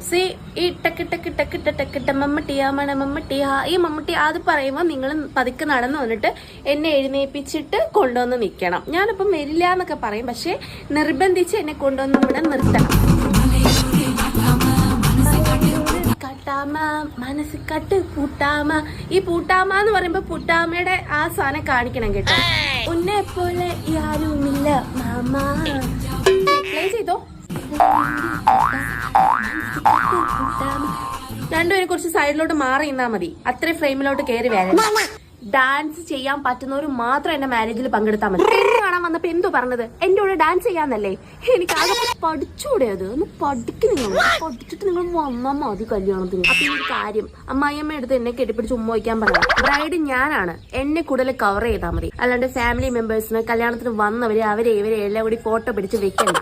C ഈ ടക്കിട്ട മമ്മട്ടിയാ മണ മമ്മട്ടിയാ ഈ മമ്മട്ടി അത് പറയുമ്പോൾ നിങ്ങൾ പതുക്കെ നടന്നു വന്നിട്ട് എന്നെ എഴുന്നേൽപ്പിച്ചിട്ട് കൊണ്ടുവന്ന് നിൽക്കണം. ഞാനിപ്പം വരില്ല എന്നൊക്കെ പറയും, പക്ഷെ നിർബന്ധിച്ച് എന്നെ കൊണ്ടുവന്ന് ഇവിടെ നിർത്തണം. മനസ്സിക്കട്ട് പൂട്ടാമ. ഈ പൂട്ടാമ എന്ന് പറയുമ്പോ പൂട്ടാമയുടെ ആ സാധനം കാണിക്കണം കേട്ടോ. ഉന്നെ പോലെ ആരുമില്ല മാമ. പ്ലേ ചെയ്തോ. രണ്ടുപേരെ കുറച്ച് സൈഡിലോട്ട് മാറി നിന്നാ മതി, അത്രയും ഫ്രെയിമിലോട്ട് കയറി വരണം. ഡാൻസ് ചെയ്യാൻ പറ്റുന്നവർ മാത്രം എന്റെ മാരേജിൽ പങ്കെടുത്താൽ മതി. പെണ്ണ് കാണാൻ വന്നപ്പോ എന്തോ പറഞ്ഞത് എന്റെ കൂടെ ഡാൻസ് ചെയ്യാന്നല്ലേ? എനിക്ക് ആകെ പഠിച്ചൂടെ? അത് ഒന്ന് പഠിച്ചിട്ട് നിങ്ങൾ വന്നാൽ മതി കല്യാണത്തിന്. അപ്പൊ ഈ കാര്യം അമ്മായിയമ്മ എടുത്ത് എന്നെ കെട്ടിപ്പിടിച്ച് ഉമ്മ വയ്ക്കാൻ പറയാം. ബ്രൈഡ് ഞാനാണ്, എന്നെ കൂടുതൽ കവർ ചെയ്താൽ മതി. അല്ലാണ്ട് ഫാമിലി മെമ്പേഴ്സിന് കല്യാണത്തിന് വന്നവരെ അവരെ ഇവരെ എല്ലാം കൂടി ഫോട്ടോ പിടിച്ച് വെക്കണ്ട.